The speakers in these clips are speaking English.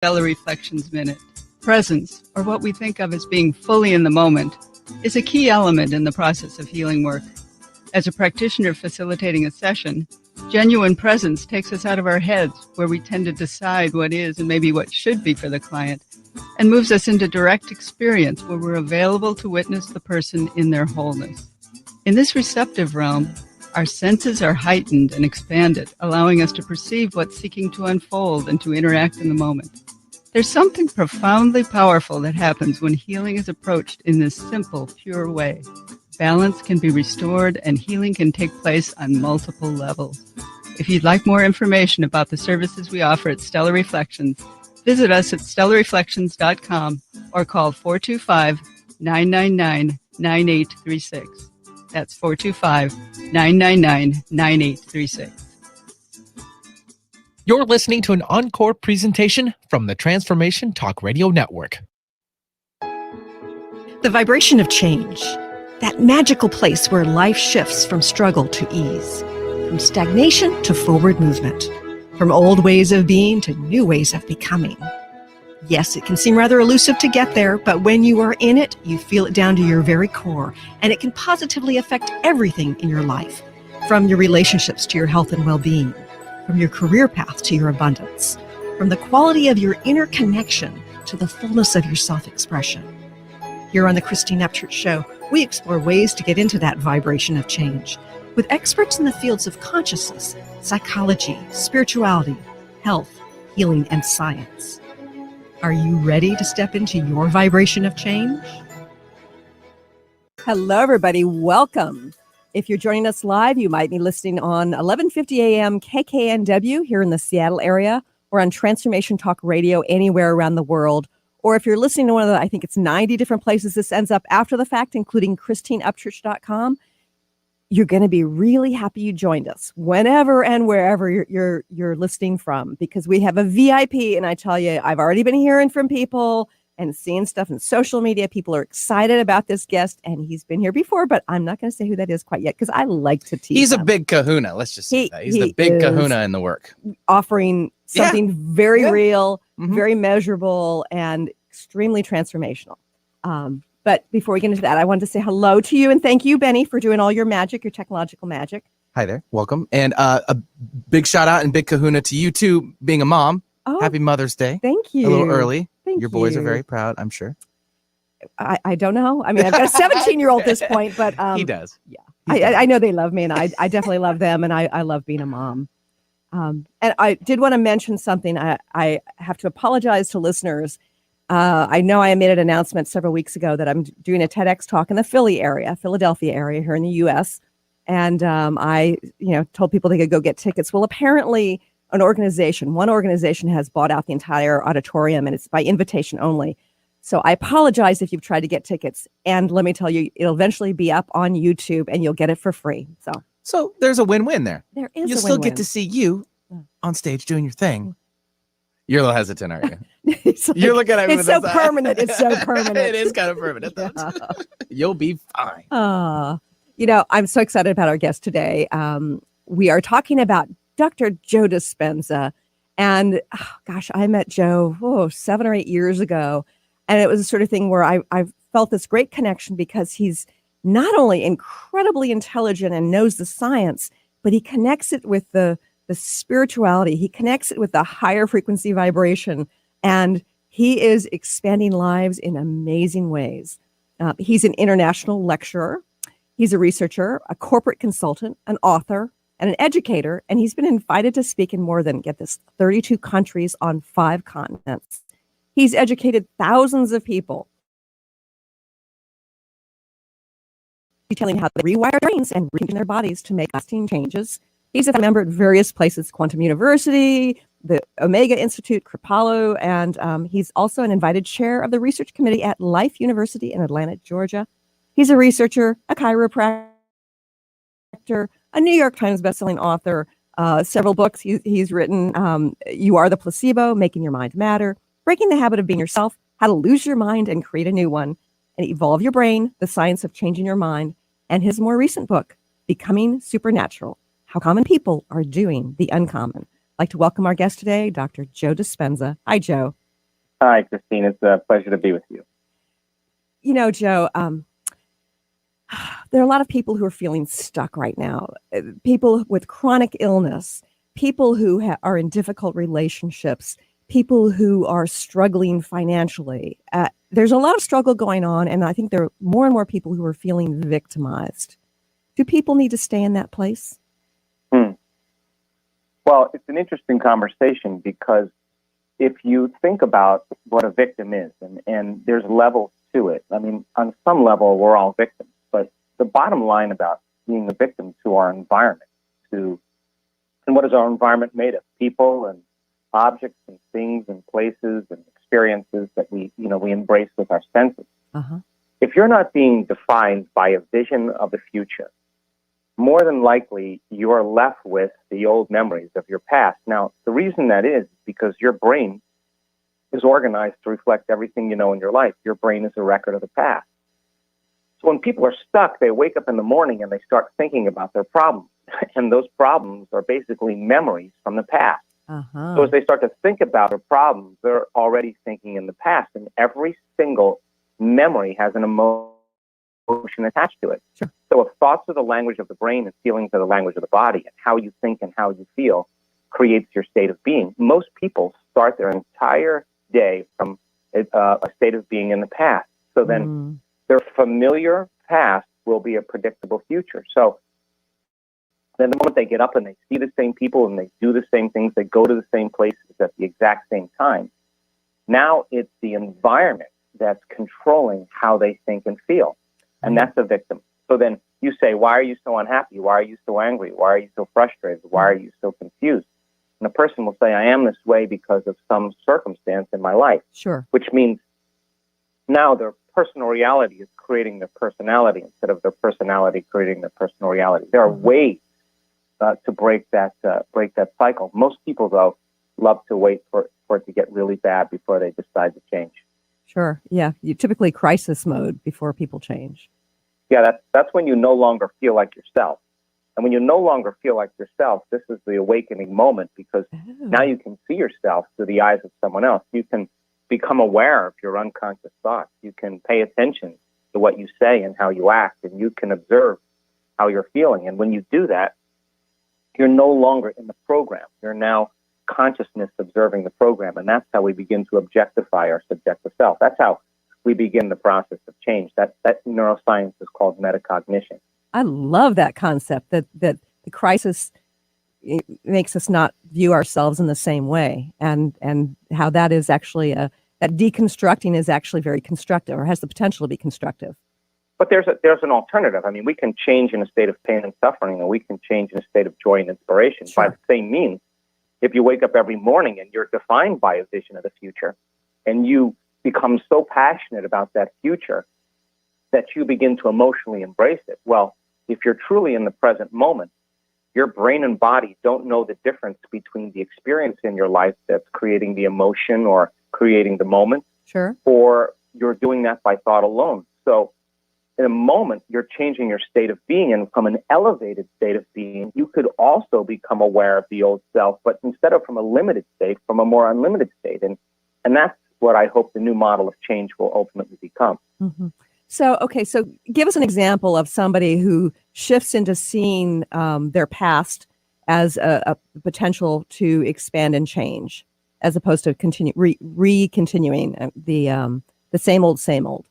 Stellar Reflections Minute. Presence, or what we think of as being fully in the moment, is a key element in the process of healing work. As a practitioner facilitating a session, genuine presence takes us out of our heads, where we tend to decide what is and maybe what should be for the client, and moves us into direct experience, where we're available to witness the person in their wholeness. In this receptive realm, our senses are heightened and expanded, allowing us to perceive what's seeking to unfold and to interact in the moment. There's something profoundly powerful that happens when healing is approached in this simple, pure way. Balance can be restored and healing can take place on multiple levels. If you'd like more information about the services we offer at Stellar Reflections, visit us at stellarreflections.com or call 425-999-9836. That's 425-999-9836. You're listening to an encore presentation from the Transformation Talk Radio Network. The vibration of change, that magical place where life shifts from struggle to ease, from stagnation to forward movement, from old ways of being to new ways of becoming. Yes, it can seem rather elusive to get there, but when you are in it, you feel it down to your very core, and it can positively affect everything in your life, from your relationships to your health and well-being, from your career path to your abundance, from the quality of your inner connection to the fullness of your self-expression. Here on the Chirstine Upchurch Show, we explore ways to get into that vibration of change with experts in the fields of consciousness, psychology, spirituality, health, healing, and science. Are you ready to step into your vibration of change? Hello, everybody. Welcome. If you're joining us live, you might be listening on 1150 AM KKNW here in the Seattle area, or on Transformation Talk Radio anywhere around the world. Or if you're listening to one of the, I think it's 90 different places this ends up after the fact, including ChristineUpchurch.com, you're going to be really happy you joined us whenever and wherever you're listening from, because we have a VIP. And I tell you, I've already been hearing from people and seeing stuff in social media. People are excited about this guest, and he's been here before, but I'm not going to say who that is quite yet because I like to tease He's him. a big kahuna. Let's just say that. He's the big kahuna in the work. Offering something very real, Mm-hmm. very measurable, and extremely transformational. But before we get into that, I wanted to say hello to you and thank you, Benny, for doing all your magic, your technological magic. Hi there. Welcome. And a big shout out and big kahuna to you too, being a mom. Oh, Happy Mother's Day. Thank you. A little early. Thank Your boys you. are very proud, I'm sure. I don't know. I mean, I've got a 17-year-old at this point, but he does. Yeah, I know they love me, and I definitely love them, and I love being a mom. And I did want to mention something. I have to apologize to listeners. I know I made an announcement several weeks ago that I'm doing a TEDx talk in the Philadelphia area here in the U.S. And I told people they could go get tickets. Well, apparently one organization has bought out the entire auditorium, and it's by invitation only. So I apologize if you've tried to get tickets. And let me tell you, it'll eventually be up on YouTube, and you'll get it for free. So there's a win-win there. There is You a still win-win. get to see you on stage doing your thing. You're a little hesitant, aren't you? You're looking at me. It's so permanent. It's so permanent. It is kind of permanent. Yeah. You'll be fine. I'm so excited about our guest today. We are talking about Dr. Joe Dispenza. And I met Joe 7 or 8 years ago. And it was the sort of thing where I felt this great connection because he's not only incredibly intelligent and knows the science, but he connects it with the spirituality. He connects it with the higher frequency vibration, and he is expanding lives in amazing ways. He's an international lecturer. He's a researcher, a corporate consultant, an author, and an educator, and he's been invited to speak in more than, get this, 32 countries on 5 continents. He's educated thousands of people, detailing how they rewire their brains and retrain their bodies to make lasting changes. He's a member at various places, Quantum University, the Omega Institute, Kripalu, and he's also an invited chair of the research committee at Life University in Atlanta, Georgia. He's a researcher, a chiropractor, a New York Times bestselling author, several books he's written, You Are the Placebo, Making Your Mind Matter, Breaking the Habit of Being Yourself, How to Lose Your Mind and Create a New One, and Evolve Your Brain, The Science of Changing Your Mind, and his more recent book, Becoming Supernatural, How Common People Are Doing the Uncommon. I'd like to welcome our guest today, Dr. Joe Dispenza. Hi, Joe. Hi, Chirstine. It's a pleasure to be with you. You know, Joe, there are a lot of people who are feeling stuck right now. People with chronic illness, people who are in difficult relationships, people who are struggling financially. There's a lot of struggle going on, and I think there are more and more people who are feeling victimized. Do people need to stay in that place? Well, it's an interesting conversation because if you think about what a victim is, and there's levels to it. I mean, on some level, we're all victims, but the bottom line about being a victim to our environment, and what is our environment made of? People and objects and things and places and experiences that we embrace with our senses. If you're not being defined by a vision of the future, more than likely you're left with the old memories of your past. Now, the reason that is because your brain is organized to reflect everything you know in your life. Your brain is a record of the past. So when people are stuck, they wake up in the morning and they start thinking about their problems. And those problems are basically memories from the past. So as they start to think about their problems, they're already thinking in the past. And every single memory has an emotion attached to it. Sure. So if thoughts are the language of the brain and feelings are the language of the body, and how you think and how you feel creates your state of being. Most people start their entire day from a state of being in the past. So then their familiar past will be a predictable future. So then the moment they get up and they see the same people and they do the same things, they go to the same places at the exact same time, now it's the environment that's controlling how they think and feel. And that's a victim. So then you say, why are you so unhappy? Why are you so angry? Why are you so frustrated? Why are you so confused? And the person will say, I am this way because of some circumstance in my life. Sure. Which means now their personal reality is creating their personality instead of their personality creating their personal reality. There are ways to break that cycle. Most people, though, love to wait for it to get really bad before they decide to change. Sure. Yeah. You typically crisis mode before people change. Yeah, that's when you no longer feel like yourself. And when you no longer feel like yourself, this is the awakening moment because now you can see yourself through the eyes of someone else. You can become aware of your unconscious thoughts. You can pay attention to what you say and how you act, and you can observe how you're feeling. And when you do that, you're no longer in the program. You're now consciousness observing the program, and that's how we begin to objectify our subjective self. That's how we begin the process of change. That neuroscience is called metacognition. I love that concept that the crisis makes us not view ourselves in the same way, and how that is actually that deconstructing is actually very constructive, or has the potential to be constructive. But there's an alternative. I mean, we can change in a state of pain and suffering, and we can change in a state of joy and inspiration. Sure. By the same means, if you wake up every morning and you're defined by a vision of the future, and you become so passionate about that future that you begin to emotionally embrace it, well, if you're truly in the present moment, your brain and body don't know the difference between the experience in your life that's creating the emotion or creating the moment, Sure. or you're doing that by thought alone. So in a moment, you're changing your state of being, and from an elevated state of being, you could also become aware of the old self, but instead of from a limited state, from a more unlimited state. And that's what I hope the new model of change will ultimately become. Mm-hmm. So give us an example of somebody who shifts into seeing their past as a potential to expand and change, as opposed to continuing the same old.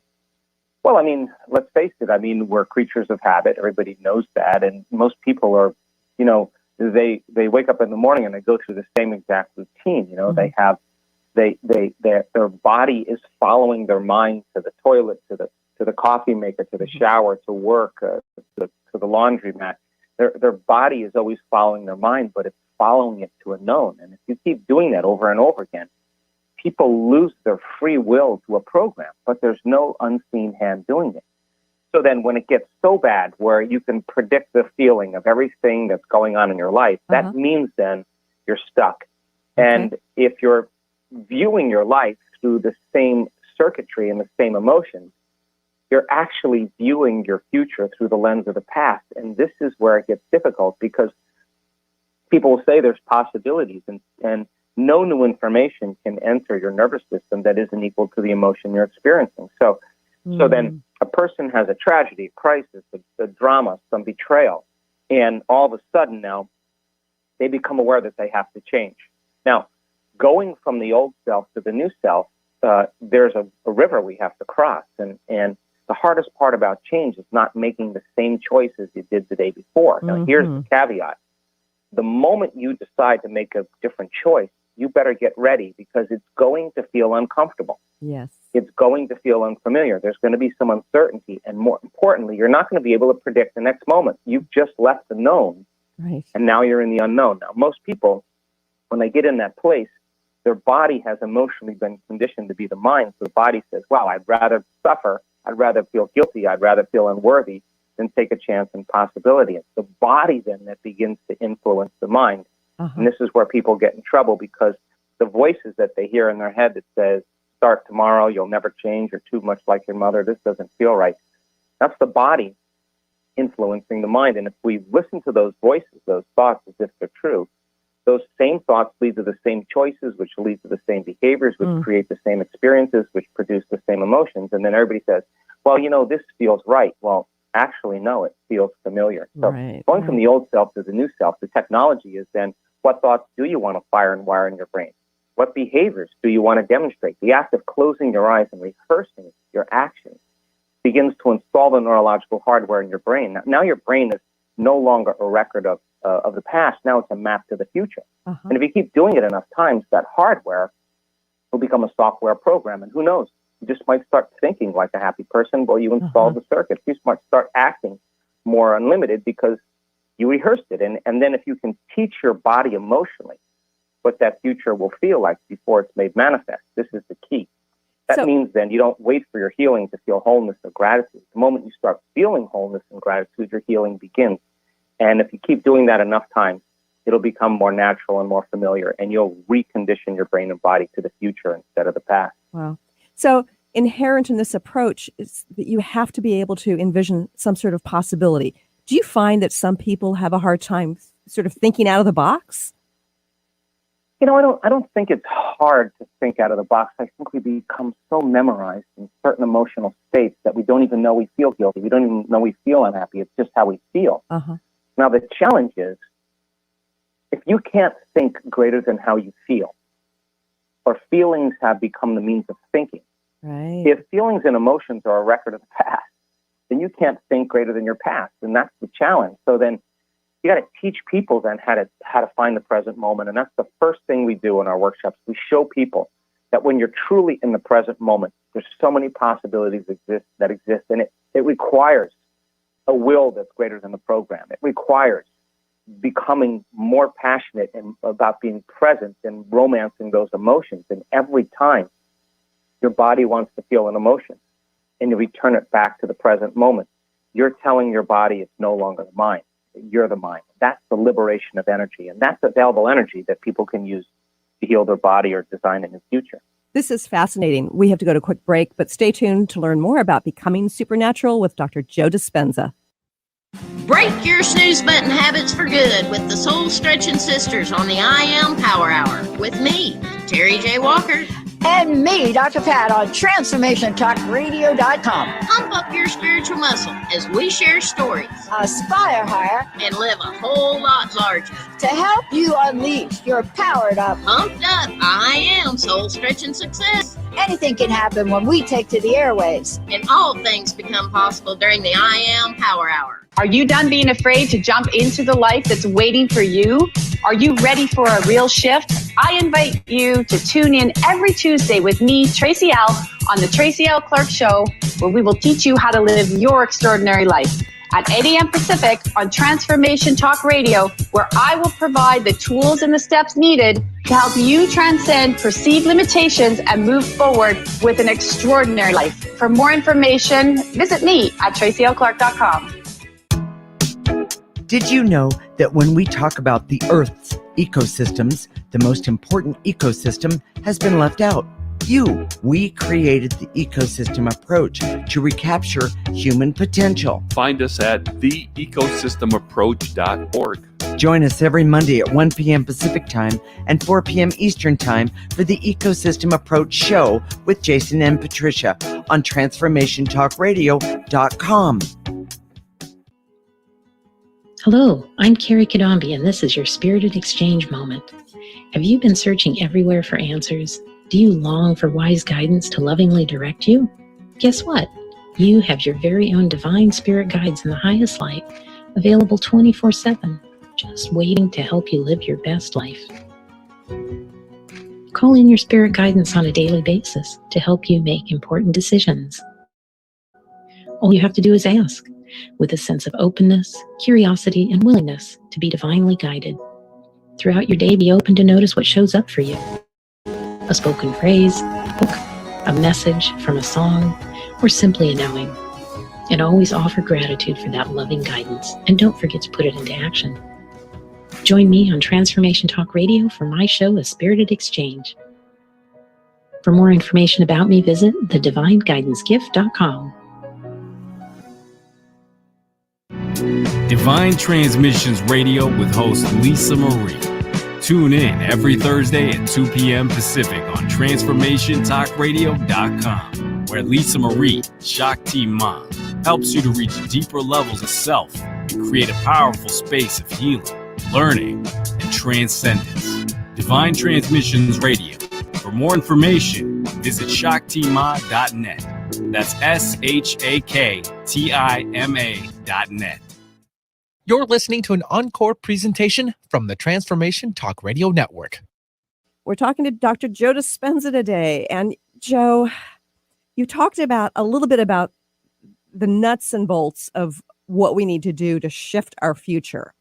Well, I mean, let's face it. I mean, we're creatures of habit. Everybody knows that. And most people are, they wake up in the morning and they go through the same exact routine. Mm-hmm. Their body is following their mind to the toilet, to the coffee maker, to the shower, to work, to the laundromat. Their body is always following their mind, but it's following it to a known. And if you keep doing that over and over again, people lose their free will to a program, but there's no unseen hand doing it. So then when it gets so bad where you can predict the feeling of everything that's going on in your life, that means then you're stuck. Okay. And if you're viewing your life through the same circuitry and the same emotions, you're actually viewing your future through the lens of the past. And this is where it gets difficult, because people will say there's possibilities, and no new information can enter your nervous system that isn't equal to the emotion you're experiencing. So then a person has a tragedy, a crisis, a drama, some betrayal, and all of a sudden now they become aware that they have to change. Now, going from the old self to the new self, there's a river we have to cross. And the hardest part about change is not making the same choices you did the day before. Now, here's the caveat. The moment you decide to make a different choice, you better get ready because it's going to feel uncomfortable. Yes. It's going to feel unfamiliar. There's going to be some uncertainty. And more importantly, you're not going to be able to predict the next moment. You've just left the known, Right. and now you're in the unknown. Now, most people, when they get in that place, their body has emotionally been conditioned to be the mind. So the body says, wow, I'd rather suffer. I'd rather feel guilty. I'd rather feel unworthy than take a chance and possibility. It's the body then that begins to influence the mind. And this is where people get in trouble because the voices that they hear in their head that says, start tomorrow, you'll never change, you're too much like your mother, this doesn't feel right. That's the body influencing the mind. And if we listen to those voices, those thoughts as if they're true, those same thoughts lead to the same choices, which lead to the same behaviors, which create the same experiences, which produce the same emotions. And then everybody says, well, you know, this feels right. Well, actually, no, it feels familiar. So going from the old self to the new self, the technology is then, what thoughts do you want to fire and wire in your brain? What behaviors do you want to demonstrate? The act of closing your eyes and rehearsing your actions begins to install the neurological hardware in your brain. Now your brain is no longer a record of the past. Now it's a map to the future. And if you keep doing it enough times, that hardware will become a software program. And who knows? You just might start thinking like a happy person. Well, you installed the circuit. You might start acting more unlimited because you rehearsed it. And then if you can teach your body emotionally what that future will feel like before it's made manifest, this is the key. That means then you don't wait for your healing to feel wholeness or gratitude. The moment you start feeling wholeness and gratitude, your healing begins. And if you keep doing that enough times, it'll become more natural and more familiar, and you'll recondition your brain and body to the future instead of the past. Wow. So inherent in this approach is that you have to be able to envision some sort of possibility. Do you find that some people have a hard time sort of thinking out of the box? You know, I don't think it's hard to think out of the box. I think we become so memorized in certain emotional states that we don't even know we feel guilty. We don't even know we feel unhappy. It's just how we feel. Now, the challenge is, if you can't think greater than how you feel, or feelings have become the means of thinking, if feelings and emotions are a record of the past, then you can't think greater than your past, and that's the challenge. So then you got to teach people then how to find the present moment, and that's the first thing we do in our workshops. We show people that when you're truly in the present moment, there's so many possibilities that exist, and it requires a will that's greater than the program. It requires becoming more passionate and about being present and romancing those emotions. And every time your body wants to feel an emotion and you return it back to the present moment, you're telling your body it's no longer the mind. You're the mind. That's the liberation of energy. And that's available energy that people can use to heal their body or design in the future. This is fascinating. We have to go to a quick break, but stay tuned to learn more about becoming supernatural with Dr. Joe Dispenza. Break your snooze button habits for good with the Soul Stretching Sisters on the I Am Power Hour with me, Terry J. Walker. And me, Dr. Pat, on TransformationTalkRadio.com. Pump up your spiritual muscle as we share stories, Aspire higher, and live a whole lot larger. to help you unleash your powered up, Pumped up, I Am Soul Stretching Success. anything can happen when we take to the airwaves. And all things become possible during the I Am Power Hour. Are you done being afraid to jump into the life that's waiting for you? Are you ready for a real shift? I invite you to tune in every Tuesday with me, Tracy L., on the Tracy L. Clark Show, where we will teach you how to live your extraordinary life. At 8 a.m. Pacific on Transformation Talk Radio, where I will provide the tools and the steps needed to help you transcend perceived limitations and move forward with an extraordinary life. For more information, visit me at tracylclark.com. Did you know that when we talk about the Earth's ecosystems, the most important ecosystem has been left out? We created the ecosystem approach to recapture human potential. Find us at theecosystemapproach.org. Join us every Monday at 1 p.m. Pacific Time and 4 p.m. Eastern Time for the Ecosystem Approach Show with Jason and Patricia on TransformationTalkRadio.com. Hello, I'm Carrie Kadambi, and this is your Spirited Exchange moment. Have you been searching everywhere for answers? Do you long for wise guidance to lovingly direct you? Guess what? You have your very own divine spirit guides in the highest light, available 24/7, just waiting to help you live your best life. Call in your spirit guidance on a daily basis to help you make important decisions. All you have to do is ask, with a sense of openness, curiosity, and willingness to be divinely guided. Throughout your day, be open to notice what shows up for you. A spoken phrase, a book, a message from a song, or simply a knowing. And always offer gratitude for that loving guidance, and don't forget to put it into action. Join me on Transformation Talk Radio for my show, A Spirited Exchange. For more information about me, visit thedivineguidancegift.com. Divine Transmissions Radio with host Lisa Marie. Tune in every Thursday at 2 p.m. Pacific on TransformationTalkRadio.com, where Lisa Marie, Shakti Ma, helps you to reach deeper levels of self and create a powerful space of healing, learning, and transcendence. Divine Transmissions Radio. For more information, visit shaktima.net. That's SHAKTIMA.net. You're listening to an encore presentation from the Transformation Talk Radio Network. We're talking to Dr. Joe Dispenza today. And Joe, you talked about a little bit about the nuts and bolts of what we need to do to shift our future.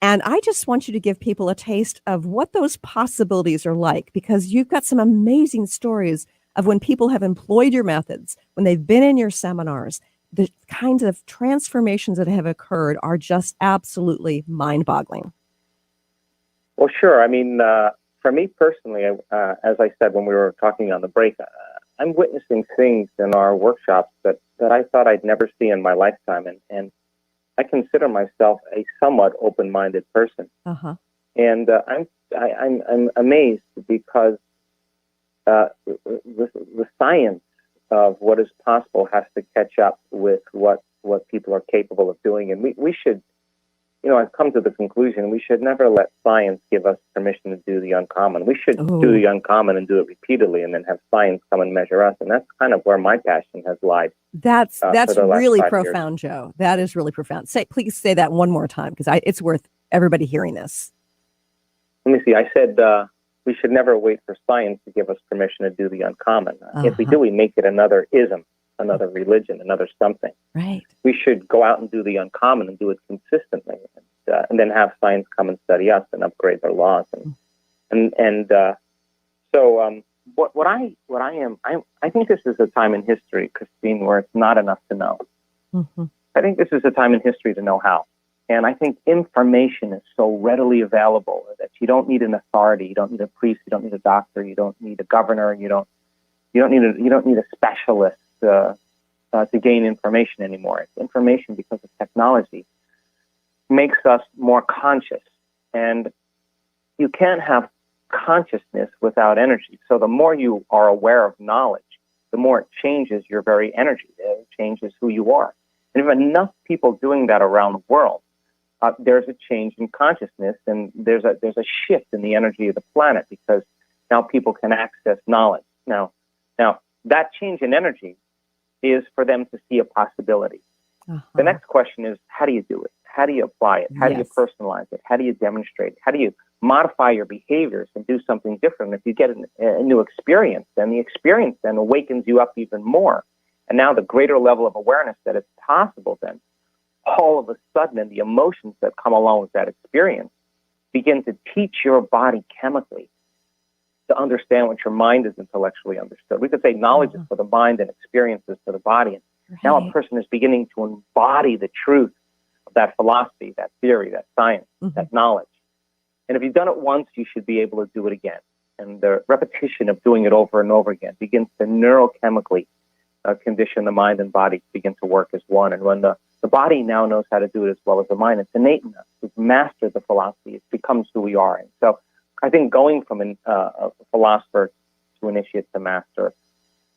And I just want you to give people a taste of what those possibilities are like, because you've got some amazing stories of when people have employed your methods, when they've been in your seminars. The kinds of transformations that have occurred are just absolutely mind-boggling. Well, sure. I mean, for me personally, as I said when we were talking on the break, I'm witnessing things in our workshops that I thought I'd never see in my lifetime. And I consider myself a somewhat open-minded person. Uh-huh. And I'm amazed because the science of what is possible has to catch up with what people are capable of doing. And we should, I've come to the conclusion we should never let science give us permission to do the uncommon. We should do the uncommon and do it repeatedly and then have science come and measure us. And that's kind of where my passion has lied. That's really years. profound, Joe. That is really profound. Please say that one more time, because it's worth everybody hearing this. Let me see. I said, we should never wait for science to give us permission to do the uncommon. If we do, we make it another ism, another religion, another something. Right. We should go out and do the uncommon and do it consistently, and then have science come and study us and upgrade their laws. I think this is a time in history, Chirstine, where it's not enough to know. Mm-hmm. I think this is a time in history to know how. And I think information is so readily available that you don't need an authority, you don't need a priest, you don't need a doctor, you don't need a governor, you don't need a specialist to gain information anymore. It's information because of technology makes us more conscious, and you can't have consciousness without energy. So the more you are aware of knowledge, the more it changes your very energy. It changes who you are. And if enough people doing that around the world, there's a change in consciousness, and there's a shift in the energy of the planet, because now people can access knowledge. Now that change in energy is for them to see a possibility. Uh-huh. The next question is, how do you do it? How do you apply it? How do you personalize it? How do you demonstrate it? How do you modify your behaviors and do something different? If you get a new experience, then the experience then awakens you up even more. And now the greater level of awareness that it's possible, then all of a sudden, and the emotions that come along with that experience begin to teach your body chemically to understand what your mind is intellectually understood. We could say knowledge is for the mind and experience is for the body. And now a person is beginning to embody the truth of that philosophy, that theory, that science, that knowledge. And if you've done it once, you should be able to do it again. And the repetition of doing it over and over again begins to neurochemically condition the mind and body to begin to work as one. And when the The body now knows how to do it as well as the mind. It's innate in us. We've mastered the philosophy. It becomes who we are. And so I think going from a philosopher to initiate to master,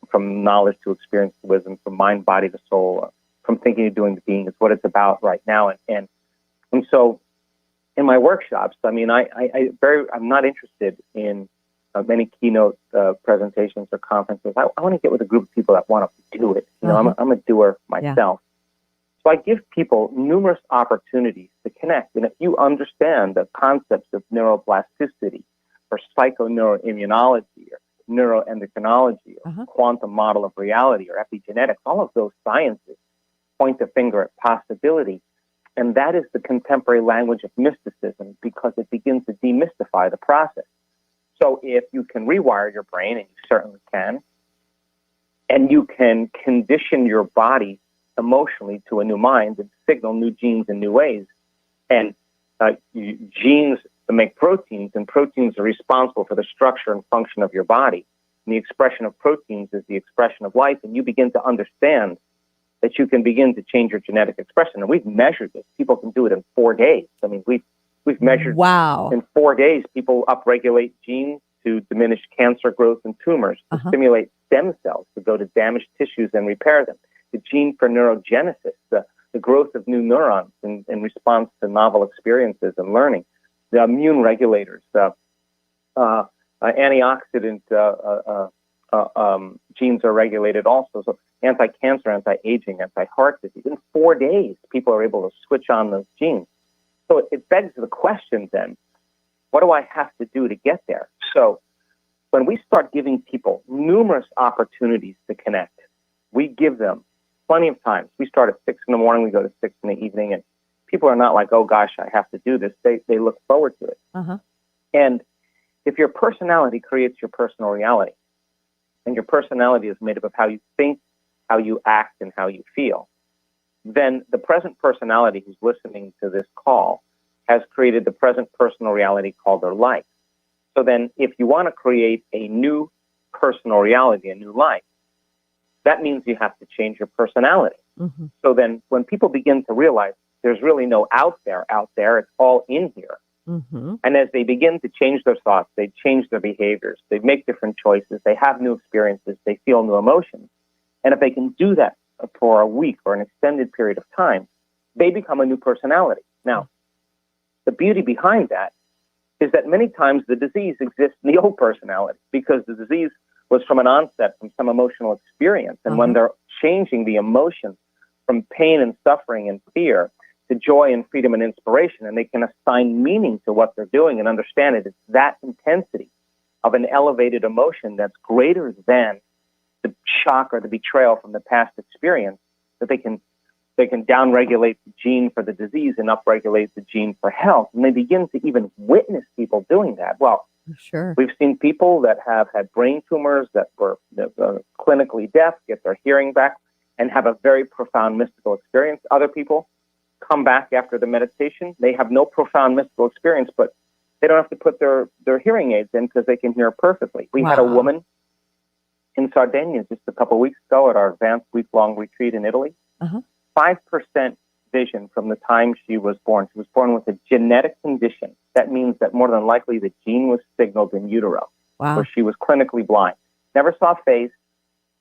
from knowledge to experience to wisdom, from mind, body to soul, from thinking to doing to being is what it's about right now. And so in my workshops, I mean, I'm not interested in many keynote presentations or conferences. I want to get with a group of people that want to do it. You know, I'm a doer myself. So I give people numerous opportunities to connect. And if you understand the concepts of neuroplasticity or psychoneuroimmunology or neuroendocrinology or quantum model of reality or epigenetics, all of those sciences point the finger at possibility. And that is the contemporary language of mysticism because it begins to demystify the process. So if you can rewire your brain, and you certainly can, and you can condition your body emotionally to a new mind and signal new genes in new ways, and genes make proteins, and proteins are responsible for the structure and function of your body. And the expression of proteins is the expression of life, and you begin to understand that you can begin to change your genetic expression. And we've measured this. People can do it in 4 days. I mean, we've measured in 4 days, people upregulate genes to diminish cancer growth and tumors, to stimulate stem cells, to go to damaged tissues and repair them. The gene for neurogenesis, the growth of new neurons in response to novel experiences and learning. The immune regulators, antioxidant genes are regulated also. So anti-cancer, anti-aging, anti-heart disease. In 4 days, people are able to switch on those genes. So it begs the question then, what do I have to do to get there? So when we start giving people numerous opportunities to connect, we give them plenty of times. We start at 6 in the morning, we go to 6 in the evening, and people are not like, oh gosh, I have to do this. They look forward to it. And if your personality creates your personal reality, and your personality is made up of how you think, how you act, and how you feel, then the present personality who's listening to this call has created the present personal reality called their life. So then if you want to create a new personal reality, a new life, that means you have to change your personality. So then when people begin to realize there's really no out there, it's all in here. And as they begin to change their thoughts, they change their behaviors, they make different choices, they have new experiences, they feel new emotions. And if they can do that for a week or an extended period of time, they become a new personality. Now, the beauty behind that is that many times the disease exists in the old personality because the disease was from an onset, from some emotional experience. And when they're changing the emotions from pain and suffering and fear to joy and freedom and inspiration, and they can assign meaning to what they're doing and understand it, it's that intensity of an elevated emotion that's greater than the shock or the betrayal from the past experience, that they can downregulate the gene for the disease and upregulate the gene for health. And they begin to even witness people doing that. Well, we've seen people that have had brain tumors that were clinically deaf, get their hearing back, and have a very profound mystical experience. Other people come back after the meditation. They have no profound mystical experience, but they don't have to put their hearing aids in because they can hear perfectly. We had a woman in Sardinia just a couple of weeks ago at our advanced week-long retreat in Italy. 5% vision from the time she was born. She was born with a genetic condition. That means that more than likely the gene was signaled in utero. So she was clinically blind. Never saw face,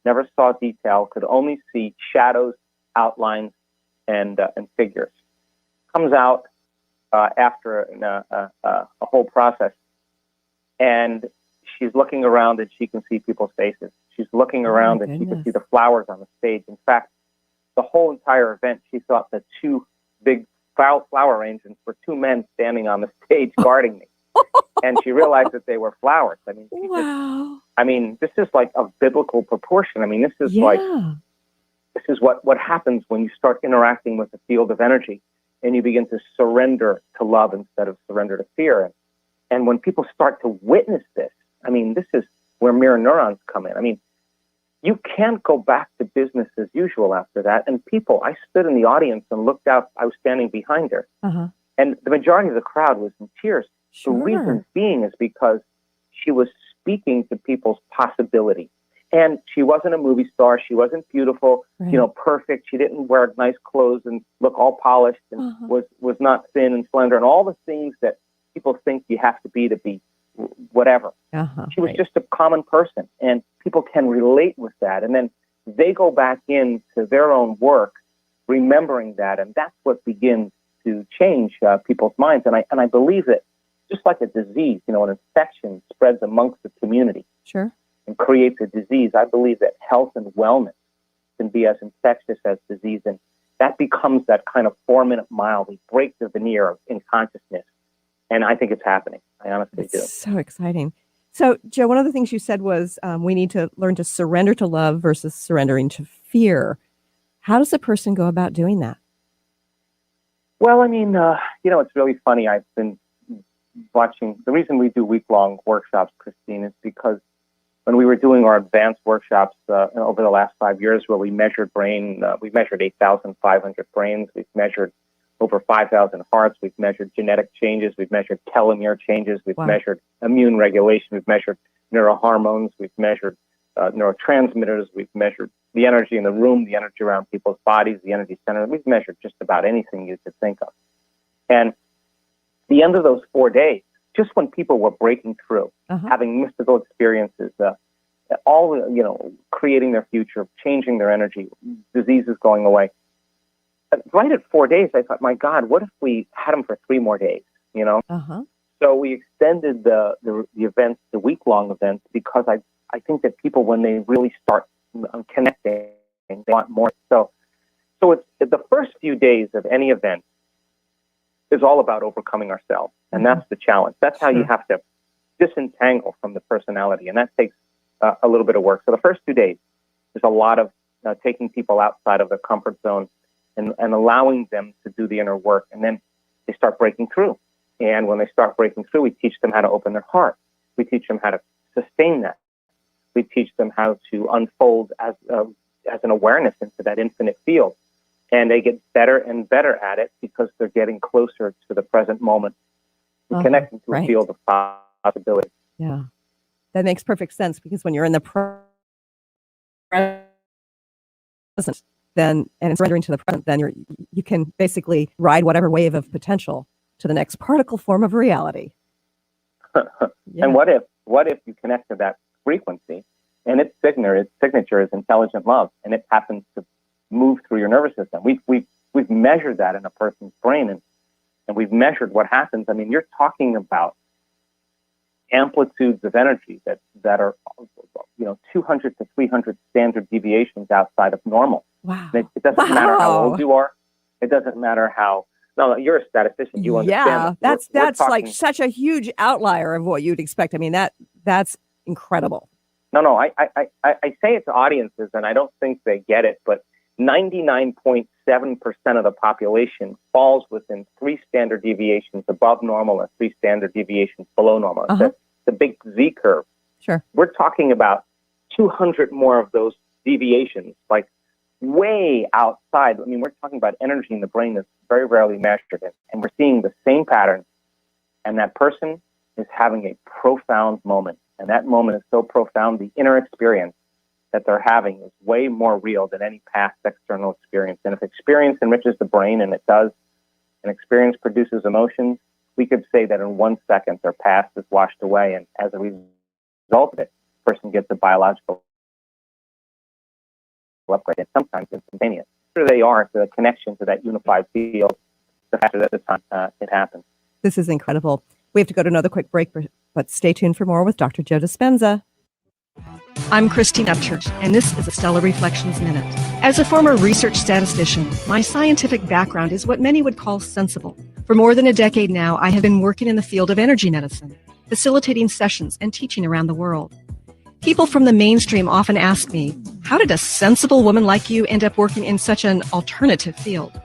never saw detail, could only see shadows, outlines, and figures. Comes out after a whole process, and she's looking around and she can see people's faces. She's looking around and she can see the flowers on the stage. In fact, the whole entire event, she thought the two big flower arrangements were two men standing on the stage guarding me. And she realized that they were flowers. I mean, this is like a biblical proportion. I mean, this is this is what happens when you start interacting with the field of energy and you begin to surrender to love instead of surrender to fear. And when people start to witness this, I mean, this is where mirror neurons come in. I mean, you can't go back to business as usual after that. And I stood in the audience and looked out. I was standing behind her. And the majority of the crowd was in tears. The reason being is because she was speaking to people's possibility. And she wasn't a movie star. She wasn't beautiful, perfect. She didn't wear nice clothes and look all polished and was not thin and slender and all the things that people think you have to be whatever. She was just a common person, and people can relate with that. And then they go back into their own work, remembering that, and that's what begins to change people's minds. And I believe that just like a disease, an infection spreads amongst the community. Sure. And creates a disease. I believe that health and wellness can be as infectious as disease, and that becomes that kind of 4-minute mile. We break the veneer in consciousness, and I think it's happening. I honestly do. So exciting. So, Joe, one of the things you said was we need to learn to surrender to love versus surrendering to fear. How does a person go about doing that? Well, I mean, it's really funny. I've been watching. The reason we do week-long workshops, Chirstine, is because when we were doing our advanced workshops over the last 5 years, where we measured brain, we measured 8,500 brains, we've measured over 5,000 hearts, we've measured genetic changes, we've measured telomere changes, we've measured immune regulation, we've measured neurohormones, we've measured neurotransmitters, we've measured the energy in the room, the energy around people's bodies, the energy center. We've measured just about anything you could think of. And the end of those 4 days, just when people were breaking through, having mystical experiences, creating their future, changing their energy, diseases going away. Right at 4 days, I thought, my God, what if we had them for 3 more days? So we extended the events, the week-long events, because I think that people, when they really start connecting, they want more. So it's the first few days of any event is all about overcoming ourselves. And that's the challenge. That's how you have to disentangle from the personality. And that takes a little bit of work. So the first 2 days, there's a lot of taking people outside of their comfort zone and allowing them to do the inner work. And then they start breaking through. And when they start breaking through, we teach them how to open their heart. We teach them how to sustain that. We teach them how to unfold as an awareness into that infinite field. And they get better and better at it because they're getting closer to the present moment and connecting to a field of possibility. Yeah, that makes perfect sense, because when you're in the present, then and surrendering to the present, then you can basically ride whatever wave of potential to the next particle form of reality. And what if you connect to that frequency, and its signature is intelligent love, and it happens to move through your nervous system? We've measured that in a person's brain, and we've measured what happens. I mean, you're talking about amplitudes of energy that are 200 to 300 standard deviations outside of normal. Wow. It doesn't matter how old you are. It doesn't matter how. No, you're a statistician. You understand. Yeah, that's talking, like such a huge outlier of what you'd expect. I mean, that's incredible. No, I say it to audiences, and I don't think they get it, but 99.7% of the population falls within 3 standard deviations above normal and 3 standard deviations below normal. It's the big Z curve. Sure. We're talking about 200 more of those deviations, like way outside. I mean, we're talking about energy in the brain that's very rarely measured, and we're seeing the same pattern, and that person is having a profound moment. And that moment is so profound, the inner experience that they're having is way more real than any past external experience. And if experience enriches the brain, and it does, and experience produces emotions, we could say that in 1 second their past is washed away, and as a result of it, the person gets a biological upgrade, and sometimes instantaneous. The faster they are to the connection to that unified field, the faster that the time it happens. This is incredible. We have to go to another quick break, but stay tuned for more with Dr. Joe Dispenza. I'm Chirstine Upchurch, and this is a Stellar Reflections Minute. As a former research statistician, my scientific background is what many would call sensible. For more than a decade now, I have been working in the field of energy medicine, facilitating sessions and teaching around the world. People from the mainstream often ask me, how did a sensible woman like you end up working in such an alternative field?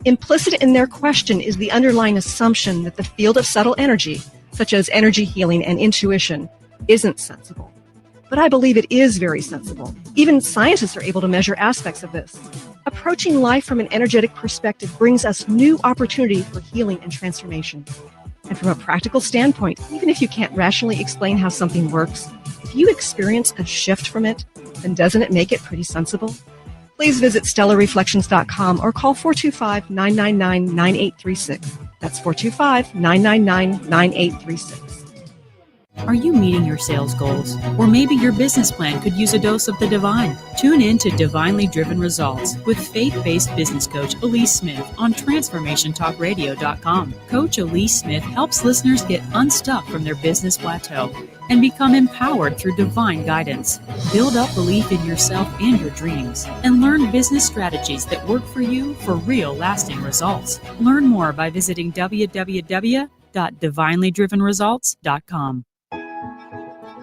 Implicit in their question is the underlying assumption that the field of subtle energy, such as energy healing and intuition, isn't sensible. But I believe it is very sensible. Even scientists are able to measure aspects of this. Approaching life from an energetic perspective brings us new opportunity for healing and transformation. And from a practical standpoint, even if you can't rationally explain how something works, if you experience a shift from it, then doesn't it make it pretty sensible? Please visit stellarreflections.com or call 425-999-9836. That's 425-999-9836. Are you meeting your sales goals? Or maybe your business plan could use a dose of the divine. Tune in to Divinely Driven Results with faith-based business coach Elise Smith on TransformationTalkRadio.com. Coach Elise Smith helps listeners get unstuck from their business plateau and become empowered through divine guidance. Build up belief in yourself and your dreams, and learn business strategies that work for you for real lasting results. Learn more by visiting www.divinelydrivenresults.com.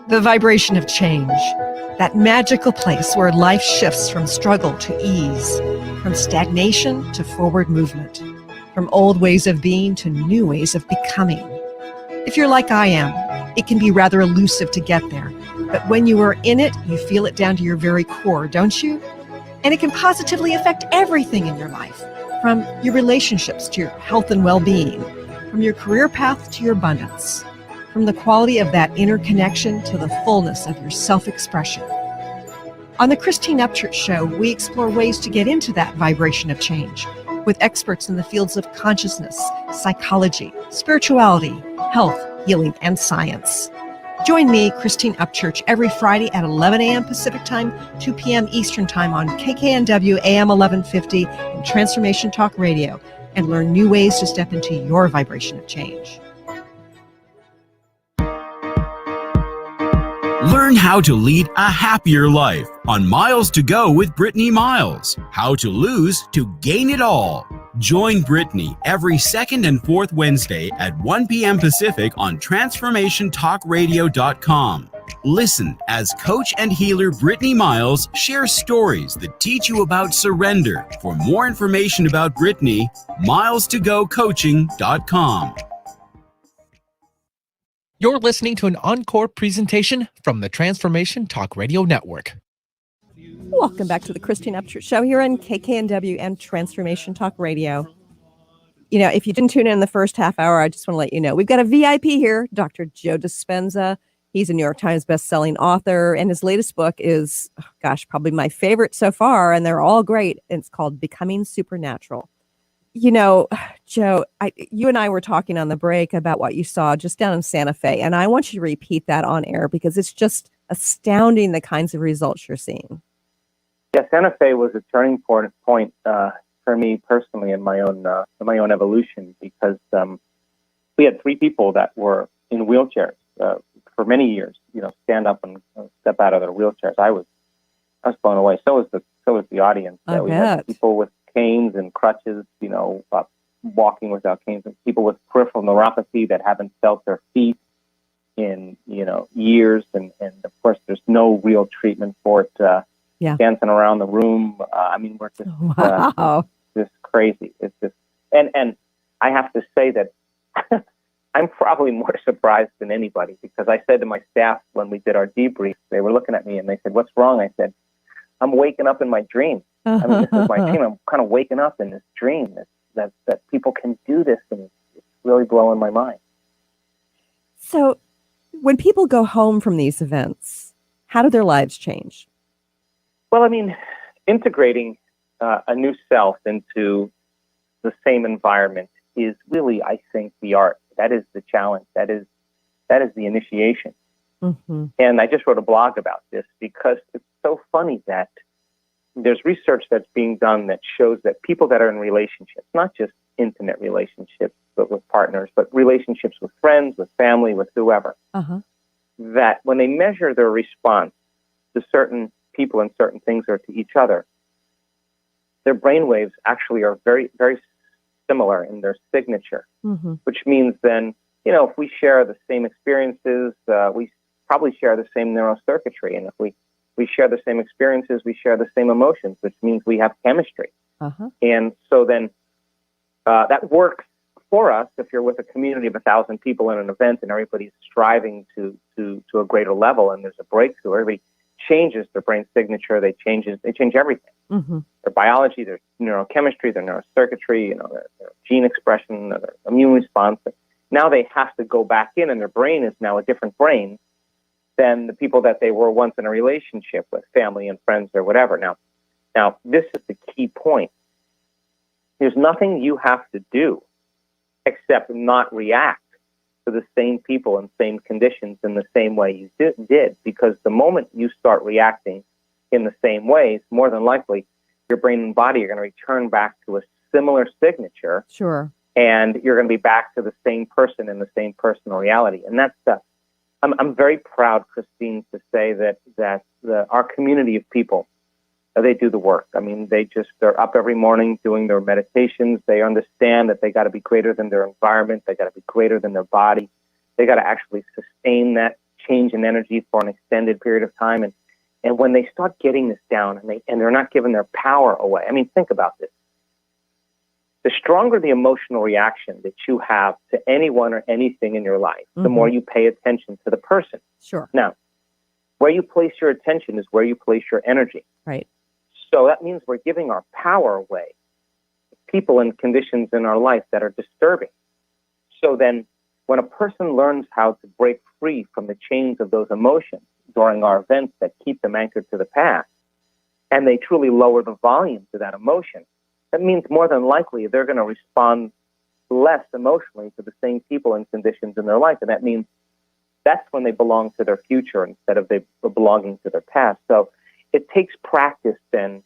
The vibration of change, that magical place where life shifts from struggle to ease, from stagnation to forward movement, from old ways of being to new ways of becoming. If you're like I am, it can be rather elusive to get there, but when you are in it, you feel it down to your very core, don't you? And it can positively affect everything in your life, from your relationships to your health and well-being, from your career path to your abundance, from the quality of that inner connection to the fullness of your self-expression. On the Chirstine Upchurch Show, we explore ways to get into that vibration of change with experts in the fields of consciousness, psychology, spirituality, health, healing, and science. Join me, Chirstine Upchurch, every Friday at 11 a.m. Pacific Time, 2 p.m. Eastern Time on KKNW AM 1150 and Transformation Talk Radio, and learn new ways to step into your vibration of change. Learn how to lead a happier life on Miles to Go with Brittany Miles. How to lose to gain it all. Join Brittany every second and fourth Wednesday at 1 p.m. Pacific on TransformationTalkRadio.com. Listen as coach and healer Brittany Miles shares stories that teach you about surrender. For more information about Brittany, milestogocoaching.com. You're listening to an encore presentation from the Transformation Talk Radio Network. Welcome back to the Chirstine Upchurch Show here on KKNW and Transformation Talk Radio. You know, if you didn't tune in the first half hour, I just want to let you know, we've got a VIP here, Dr. Joe Dispenza. He's a New York Times bestselling author, and his latest book is, probably my favorite so far, and they're all great. It's called Becoming Supernatural. You know, Joe, you and I were talking on the break about what you saw just down in Santa Fe, and I want you to repeat that on air because it's just astounding the kinds of results you're seeing. Yeah, Santa Fe was a turning point for me personally in my own evolution because we had 3 people that were in wheelchairs for many years. You know, stand up and step out of their wheelchairs. I was blown away. So was the audience. We had people with canes and crutches, walking without canes, and people with peripheral neuropathy that haven't felt their feet in, years. And of course, there's no real treatment for it. Dancing around the room. We're just, just crazy. It's just, and I have to say that I'm probably more surprised than anybody because I said to my staff when we did our debrief, they were looking at me and they said, "What's wrong?" I said, "I'm waking up in my dream. This is my dream. I'm kind of waking up in this dream that people can do this, and it's really blowing my mind." So when people go home from these events, how do their lives change? Well, integrating a new self into the same environment is really, I think, the art. That is the challenge. That is the initiation. Mm-hmm. And I just wrote a blog about this because it's so funny that there's research that's being done that shows that people that are in relationships, not just intimate relationships, but with partners, but relationships with friends, with family, with whoever, that when they measure their response to certain people and certain things or to each other, their brainwaves actually are very, very similar in their signature, which means then, if we share the same experiences, we probably share the same neurocircuitry. And if we share the same experiences, we share the same emotions, which means we have chemistry. And so then that works for us if you're with a community of 1,000 people in an event and everybody's striving to a greater level and there's a breakthrough. Everybody changes their brain signature. They change everything. Their biology, their neurochemistry, their neurocircuitry, their gene expression, their immune response. Now they have to go back in, and their brain is now a different brain than the people that they were once in a relationship with, family and friends or whatever. Now, this is the key point. There's nothing you have to do except not react to the same people and same conditions in the same way you did, because the moment you start reacting in the same ways, more than likely, your brain and body are going to return back to a similar signature. Sure. And you're going to be back to the same person in the same personal reality. And that's I'm very proud, Chirstine, to say that our community of people, they do the work. I mean, they're up every morning doing their meditations. They understand that they got to be greater than their environment. They got to be greater than their body. They got to actually sustain that change in energy for an extended period of time. And when they start getting this down and they're not giving their power away, I mean, think about this. The stronger the emotional reaction that you have to anyone or anything in your life, the more you pay attention to the person. Sure. Now, where you place your attention is where you place your energy. Right. So that means we're giving our power away to people and conditions in our life that are disturbing. So then when a person learns how to break free from the chains of those emotions during our events that keep them anchored to the past, and they truly lower the volume to that emotion, that means more than likely they're going to respond less emotionally to the same people and conditions in their life. And that means that's when they belong to their future instead of they belonging to their past. So it takes practice then.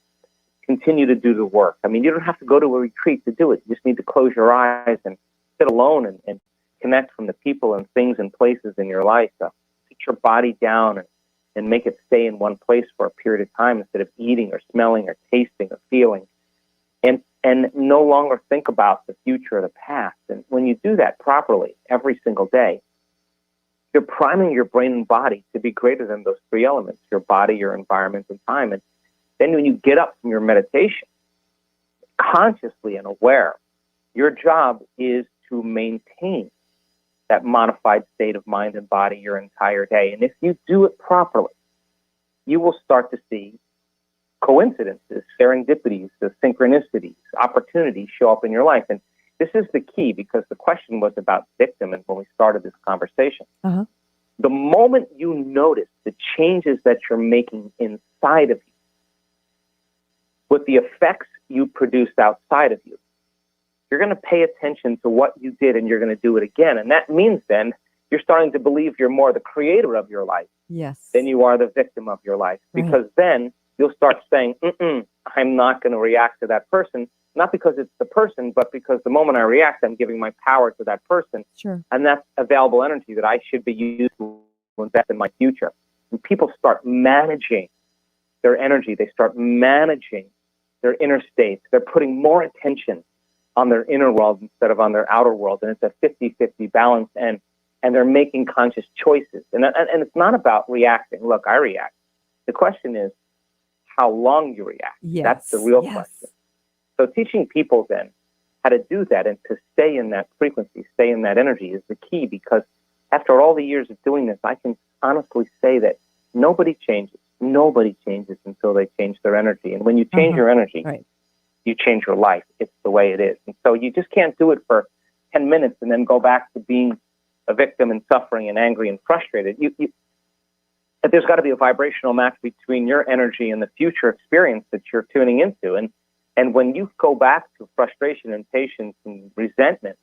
Continue to do the work. I mean, you don't have to go to a retreat to do it. You just need to close your eyes and sit alone and connect from the people and things and places in your life. So sit your body down and make it stay in one place for a period of time instead of eating or smelling or tasting or feeling. And no longer think about the future or the past. And when you do that properly every single day, you're priming your brain and body to be greater than those three elements, your body, your environment, and time. And then when you get up from your meditation, consciously and aware, your job is to maintain that modified state of mind and body your entire day. And if you do it properly, you will start to see coincidences, serendipities, the synchronicities, opportunities show up in your life. And this is the key, because the question was about victim and when we started this conversation. The moment you notice the changes that you're making inside of you with the effects you produced outside of you, you're going to pay attention to what you did and you're going to do it again. And that means then you're starting to believe you're more the creator of your life than you are the victim of your life. Because then you'll start saying, I'm not going to react to that person, not because it's the person, but because the moment I react, I'm giving my power to that person. Sure. And that's available energy that I should be using to invest in my future. And people start managing their energy. They start managing their inner states. They're putting more attention on their inner world instead of on their outer world. And it's a 50-50 balance. And they're making conscious choices. And it's not about reacting. Look, I react. The question is how long you react. That's the real question. So teaching people then how to do that and to stay in that frequency, stay in that energy is the key, because after all the years of doing this, I can honestly say that nobody changes. Nobody changes until they change their energy. And when you change your energy, you change your life. It's the way it is. And so you just can't do it for 10 minutes and then go back to being a victim and suffering and angry and frustrated. There's got to be a vibrational match between your energy and the future experience that you're tuning into. And when you go back to frustration and patience and resentment,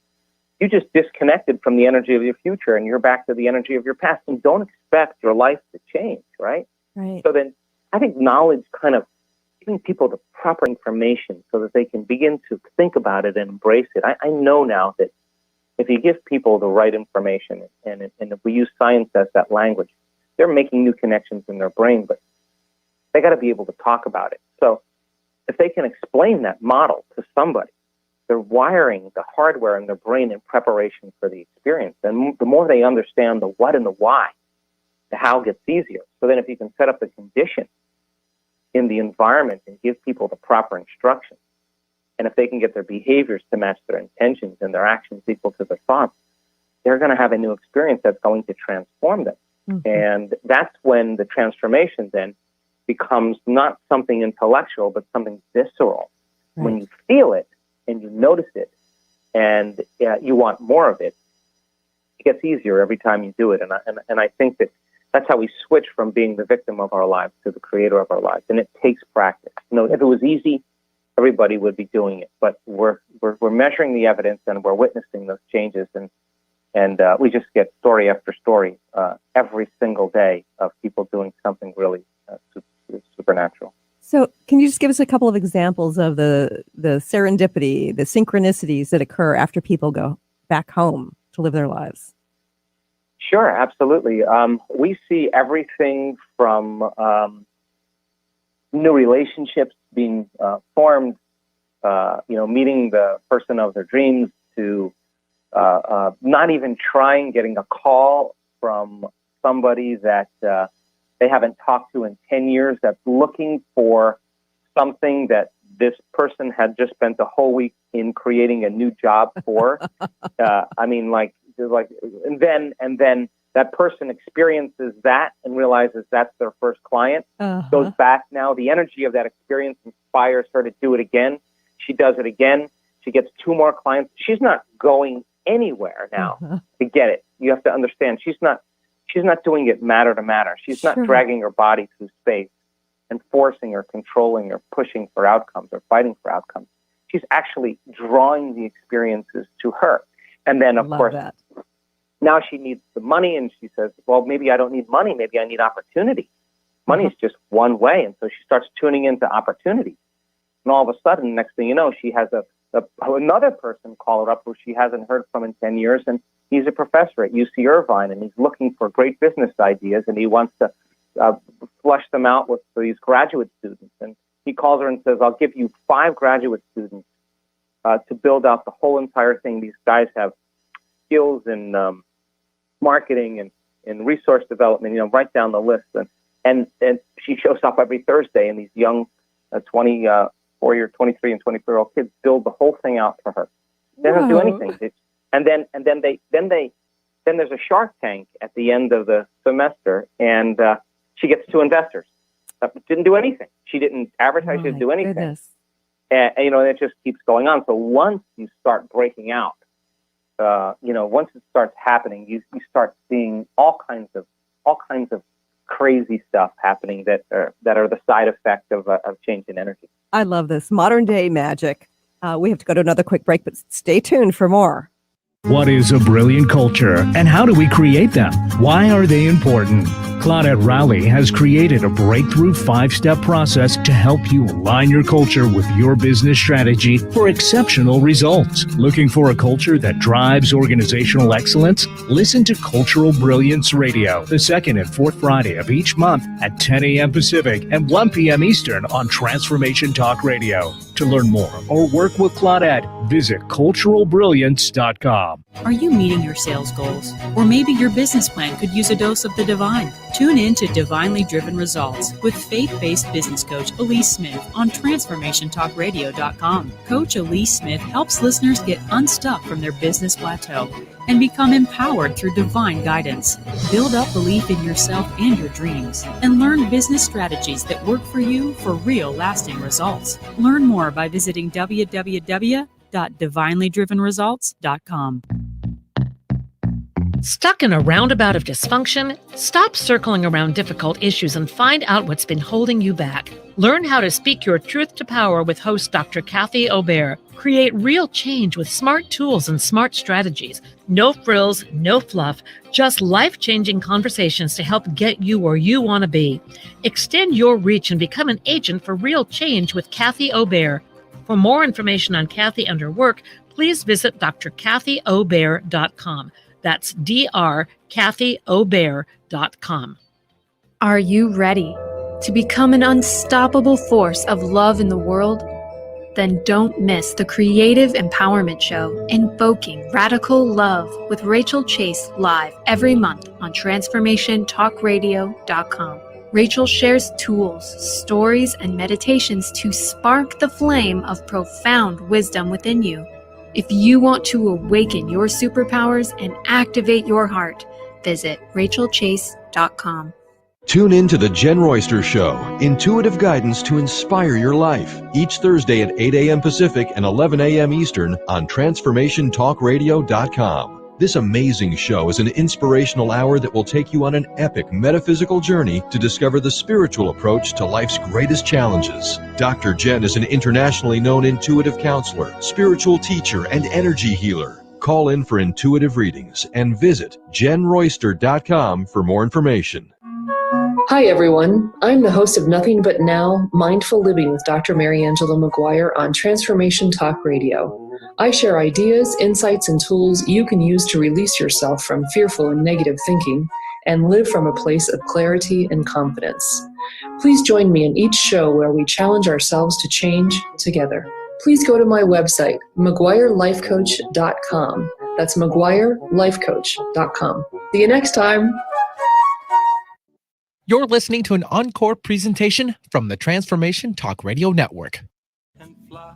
you just disconnected from the energy of your future and you're back to the energy of your past. And don't expect your life to change, right? So then I think knowledge, kind of giving people the proper information so that they can begin to think about it and embrace it. I know now that if you give people the right information and if we use science as that language, they're making new connections in their brain, but they got to be able to talk about it. So if they can explain that model to somebody, they're wiring the hardware in their brain in preparation for the experience. And the more they understand the what and the why, the how gets easier. So then if you can set up the condition in the environment and give people the proper instruction, and if they can get their behaviors to match their intentions and their actions equal to their thoughts, they're going to have a new experience that's going to transform them. And that's when the transformation then becomes not something intellectual, but something visceral. When you feel it and you notice it and you want more of it, it gets easier every time you do it. And I think that's how we switch from being the victim of our lives to the creator of our lives. And it takes practice. If it was easy, everybody would be doing it. But we're measuring the evidence, and we're witnessing those changes. And we just get story after story every single day of people doing something really supernatural. So can you just give us a couple of examples of the serendipity, the synchronicities that occur after people go back home to live their lives? Sure, absolutely. We see everything from new relationships being formed, meeting the person of their dreams, to not even trying, getting a call from somebody that they haven't talked to in 10 years that's looking for something that this person had just spent the whole week in creating a new job for. And then that person experiences that and realizes that's their first client, goes back. Now the energy of that experience inspires her to do it again. She does it again. She gets 2 more clients. She's not going anywhere now to get it. You have to understand, she's not doing it matter to matter. She's not dragging her body through space and forcing or controlling or pushing for outcomes or fighting for outcomes. She's actually drawing the experiences to her. And then, of course, now she needs the money, and she says, well, maybe I don't need money. Maybe I need opportunity. Money is just one way. And so she starts tuning into opportunity. And all of a sudden, next thing you know, she has another person call her up who she hasn't heard from in 10 years. And he's a professor at UC Irvine, and he's looking for great business ideas, and he wants to flush them out with these graduate students. And he calls her and says, I'll give you 5 graduate students to build out the whole entire thing. These guys have skills in marketing and in resource development, write down the list. And she shows up every Thursday, and these young 23 and 24-year-old kids build the whole thing out for her. They don't do anything. And then there's a Shark Tank at the end of the semester, and she gets 2 investors. Didn't do anything. She didn't advertise. She didn't do anything. Goodness. And it just keeps going on. So once you start breaking out, once it starts happening, you start seeing all kinds of crazy stuff happening that are the side effect of change in energy. I love this modern day magic. We have to go to another quick break, but stay tuned for more. What is a brilliant culture, and how do we create them? Why are they important? Claudette Rowley has created a breakthrough 5-step process to help you align your culture with your business strategy for exceptional results. Looking for a culture that drives organizational excellence? Listen to Cultural Brilliance Radio, the 2nd and 4th Friday of each month at 10 a.m. Pacific and 1 p.m. Eastern on Transformation Talk Radio. To learn more or work with Claudette, visit culturalbrilliance.com. Are you meeting your sales goals? Or maybe your business plan could use a dose of the divine. Tune in to Divinely Driven Results with faith-based business coach Elise Smith on TransformationTalkRadio.com. Coach Elise Smith helps listeners get unstuck from their business plateau and become empowered through divine guidance. Build up belief in yourself and your dreams, and learn business strategies that work for you for real lasting results. Learn more by visiting www.divinelydrivenresults.com. Stuck in a roundabout of dysfunction? Stop circling around difficult issues and find out what's been holding you back. Learn how to speak your truth to power with host Dr. Kathy Obear. Create real change with smart tools and smart strategies. No frills, no fluff, just life-changing conversations to help get you where you want to be. Extend your reach and become an agent for real change with Kathy Obear. For more information on Kathy and her work, please visit drkathyobear.com. That's drkathyobear.com. Are you ready to become an unstoppable force of love in the world? Then don't miss the Creative Empowerment Show, Invoking Radical Love with Rachel Chase, live every month on TransformationTalkRadio.com. Rachel shares tools, stories, and meditations to spark the flame of profound wisdom within you. If you want to awaken your superpowers and activate your heart, visit RachelChase.com. Tune in to The Jen Royster Show, intuitive guidance to inspire your life, each Thursday at 8 a.m. Pacific and 11 a.m. Eastern on TransformationTalkRadio.com. This amazing show is an inspirational hour that will take you on an epic metaphysical journey to discover the spiritual approach to life's greatest challenges. Dr. Jen is an internationally known intuitive counselor, spiritual teacher, and energy healer. Call in for intuitive readings and visit jenroyster.com for more information. Hi, everyone. I'm the host of Nothing But Now, Mindful Living with Dr. Mary Angela McGuire on Transformation Talk Radio. I share ideas, insights, and tools you can use to release yourself from fearful and negative thinking and live from a place of clarity and confidence. Please join me in each show where we challenge ourselves to change together. Please go to my website, McGuireLifeCoach.com. That's McGuireLifeCoach.com. See you next time. You're listening to an encore presentation from the Transformation Talk Radio Network.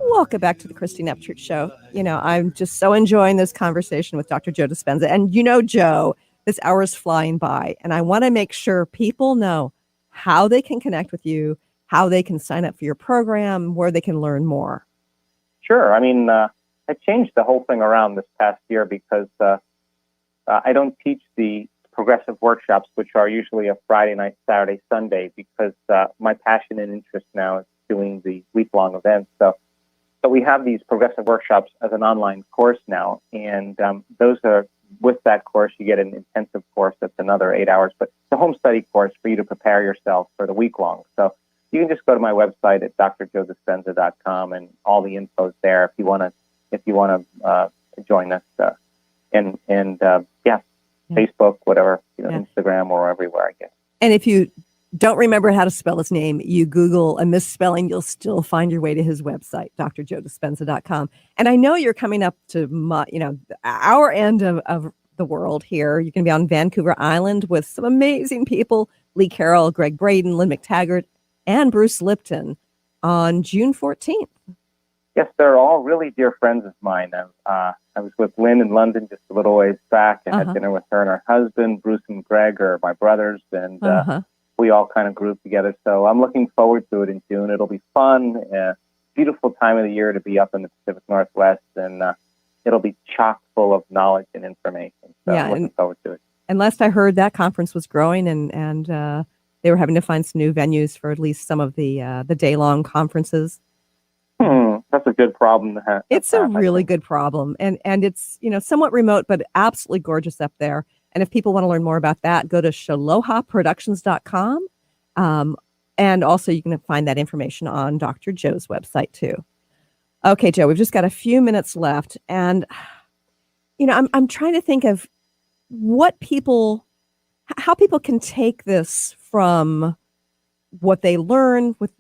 Welcome back to the Chirstine Upchurch Show. I'm just so enjoying this conversation with Dr. Joe Dispenza. And Joe, this hour is flying by. And I want to make sure people know how they can connect with you, how they can sign up for your program, where they can learn more. Sure. I mean, I changed the whole thing around this past year because I don't teach the progressive workshops, which are usually a Friday night, Saturday, Sunday, because my passion and interest now is doing the week-long events. So we have these progressive workshops as an online course now, and those are, with that course, you get an intensive course that's another 8 hours, but it's a home study course for you to prepare yourself for the week-long. So you can just go to my website at drjoedispenza.com, and all the info's there if you want to join us. Facebook, whatever, Instagram, or everywhere, I guess. And if you don't remember how to spell his name, you Google a misspelling, you'll still find your way to his website, drjoedispenza.com. And I know you're coming up to our end of the world here. You're going to be on Vancouver Island with some amazing people, Lee Carroll, Greg Braden, Lynn McTaggart, and Bruce Lipton on June 14th. Yes, they're all really dear friends of mine. I was with Lynn in London just a little ways back and had dinner with her and her husband. Bruce and Greg are my brothers, and we all kind of grouped together. So I'm looking forward to it in June. It'll be fun, beautiful time of the year to be up in the Pacific Northwest, and it'll be chock full of knowledge and information. So I'm looking forward to it. And last I heard, that conference was growing, and they were having to find some new venues for at least some of the day-long conferences. That's a good problem to have. It's a really good problem. And it's, somewhat remote, but absolutely gorgeous up there. And if people want to learn more about that, go to shalohaproductions.com. And also you can find that information on Dr. Joe's website too. Okay, Joe, we've just got a few minutes left. And, I'm trying to think of how people can take this from what they learn with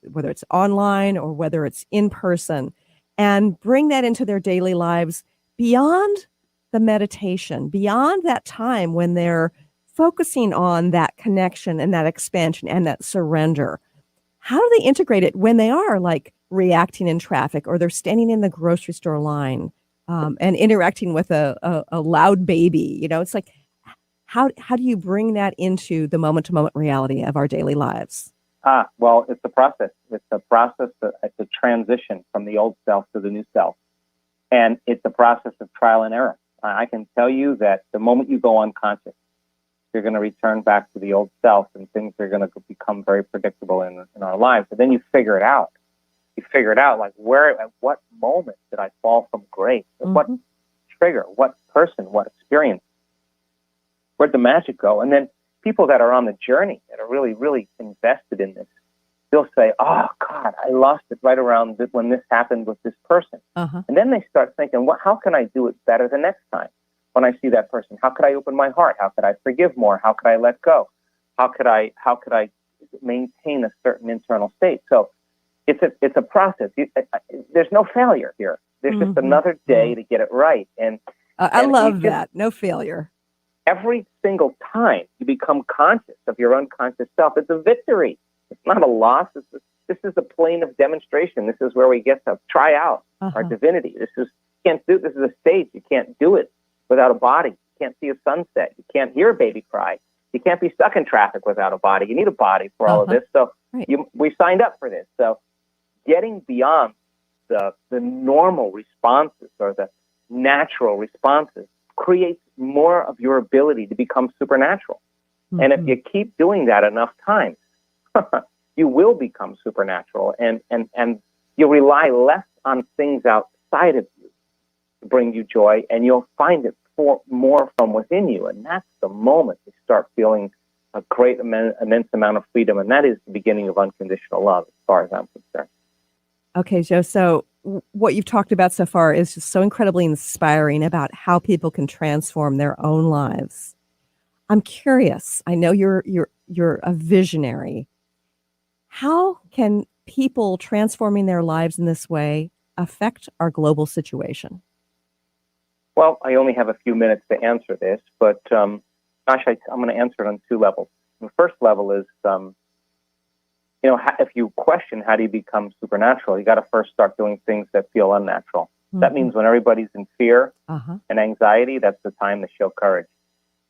whether it's online or whether it's in person, and bring that into their daily lives beyond the meditation, beyond that time when they're focusing on that connection and that expansion and that surrender. How do they integrate it when they are like reacting in traffic, or they're standing in the grocery store line and interacting with a loud baby? It's like, how do you bring that into the moment-to-moment reality of our daily lives? Well, it's a process. It's a process. It's a transition from the old self to the new self. And it's a process of trial and error. I can tell you that the moment you go unconscious, you're going to return back to the old self, and things are going to become very predictable in our lives. And then you figure it out. You figure it out, like at what moment did I fall from grace? What trigger? What person? What experience? Where'd the magic go? And then people that are on the journey, that are really, really invested in this, they'll say, oh, God, I lost it right around when this happened with this person. And then they start thinking, how can I do it better the next time when I see that person? How could I open my heart? How could I forgive more? How could I let go? How could I maintain a certain internal state? So it's a process. There's no failure here. There's just another day to get it right. And I love that. No failure. Every single time you become conscious of your unconscious self, it's a victory. It's not a loss. This is a plane of demonstration. This is where we get to try out our divinity. This is a stage. You can't do it without a body. You can't see a sunset. You can't hear a baby cry. You can't be stuck in traffic without a body. You need a body for all of this. So we signed up for this. So getting beyond the normal responses or the natural responses creates more of your ability to become supernatural. And if you keep doing that enough times, you will become supernatural, and you rely less on things outside of you to bring you joy, and you'll find it more from within you. And that's the moment you start feeling a great immense amount of freedom, and that is the beginning of unconditional love, as far as I'm concerned. Okay, Joe, so what you've talked about so far is just so incredibly inspiring about how people can transform their own lives. I'm curious. I know you're a visionary. How can people transforming their lives in this way affect our global situation? Well, I only have a few minutes to answer this, but I'm going to answer it on two levels. The first level is, if you question how do you become supernatural, you got to first start doing things that feel unnatural. That means when everybody's in fear and anxiety, that's the time to show courage.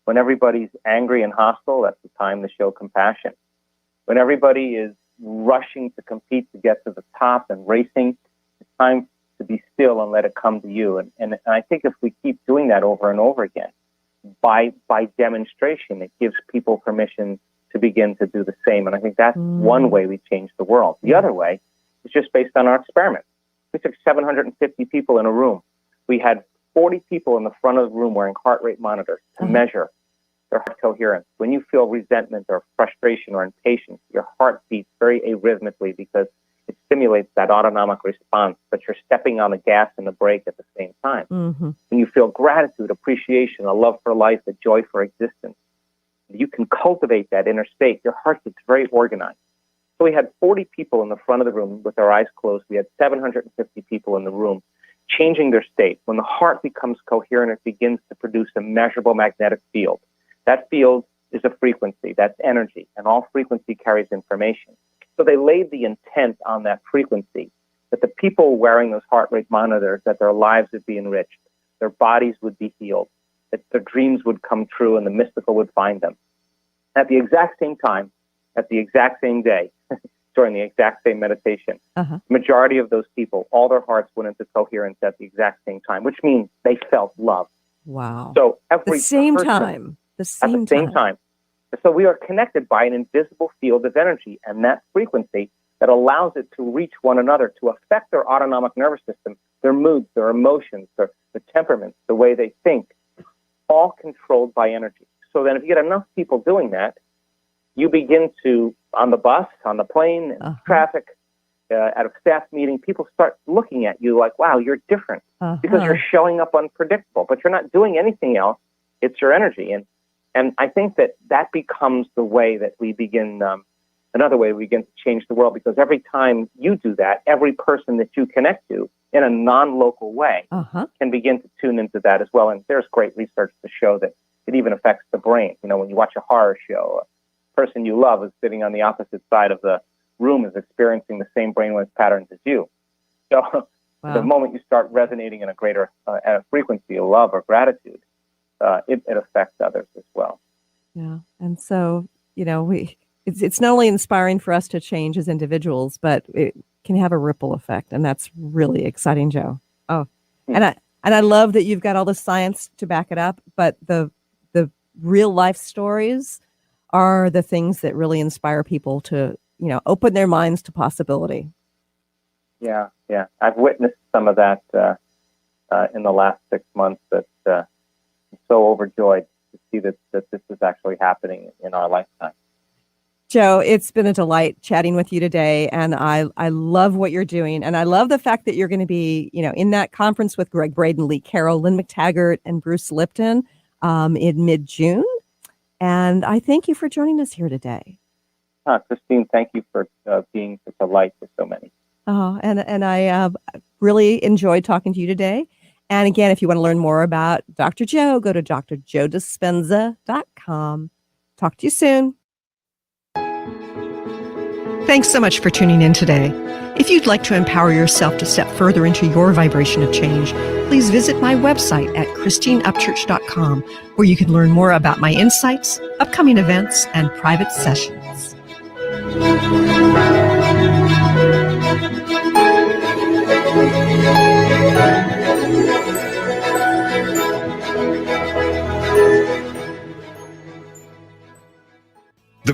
When everybody's angry and hostile, that's the time to show compassion. When everybody is rushing to compete to get to the top and racing, it's time to be still and let it come to you. And I think if we keep doing that over and over again, by demonstration, it gives people permission to begin to do the same. And I think that's one way we change the world. The other way is just based on our experiment. We took 750 people in a room. We had 40 people in the front of the room wearing heart rate monitors to measure their heart coherence. When you feel resentment or frustration or impatience, your heart beats very arrhythmically because it stimulates that autonomic response, but you're stepping on the gas and the brake at the same time. When you feel gratitude, appreciation, a love for life, a joy for existence, you can cultivate that inner state. Your heart gets very organized. So we had 40 people in the front of the room with their eyes closed. We had 750 people in the room changing their state. When the heart becomes coherent, it begins to produce a measurable magnetic field. That field is a frequency, that's energy, and all frequency carries information. So they laid the intent on that frequency, that the people wearing those heart rate monitors, that their lives would be enriched, their bodies would be healed, that their dreams would come true and the mystical would find them. At the exact same time, at the exact same day, during the exact same meditation, the majority of those people, all their hearts went into coherence at the exact same time, which means they felt love. Wow. So every the same person, time. at the same time. So we are connected by an invisible field of energy, and that frequency that allows it to reach one another, to affect their autonomic nervous system, their moods, their emotions, their temperaments, the way they think, all controlled by energy. So then if you get enough people doing that, you begin to, on the bus, on the plane, in traffic, at a staff meeting, people start looking at you like, wow, you're different, because you're showing up unpredictable, but you're not doing anything else. It's your energy. And I think that becomes the way that we begin, another way we begin to change the world, because every time you do that, every person that you connect to in a non-local way can begin to tune into that as well. And there's great research to show that it even affects the brain. You know, when you watch a horror show, a person you love is sitting on the opposite side of the room, is experiencing the same brainwave patterns as you. So the moment you start resonating in a greater at a frequency of love or gratitude, it affects others as well. Yeah. And so, it's not only inspiring for us to change as individuals, but it can have a ripple effect. And that's really exciting, Joe. Oh, and I love that you've got all the science to back it up, but the real life stories are the things that really inspire people to, open their minds to possibility. Yeah. I've witnessed some of that in the last 6 months, that I'm so overjoyed to see that this is actually happening in our lifetime. Joe, it's been a delight chatting with you today, and I love what you're doing, and I love the fact that you're going to be, in that conference with Greg Braden, Lee Carroll, Lynn McTaggart, and Bruce Lipton in mid-June, and I thank you for joining us here today. Chirstine, thank you for being such a light for so many. Oh, and I really enjoyed talking to you today. And again, if you want to learn more about Dr. Joe, go to drjoedispenza.com. Talk to you soon. Thanks so much for tuning in today. If you'd like to empower yourself to step further into your vibration of change, please visit my website at ChristineUpchurch.com, where you can learn more about my insights, upcoming events, and private sessions.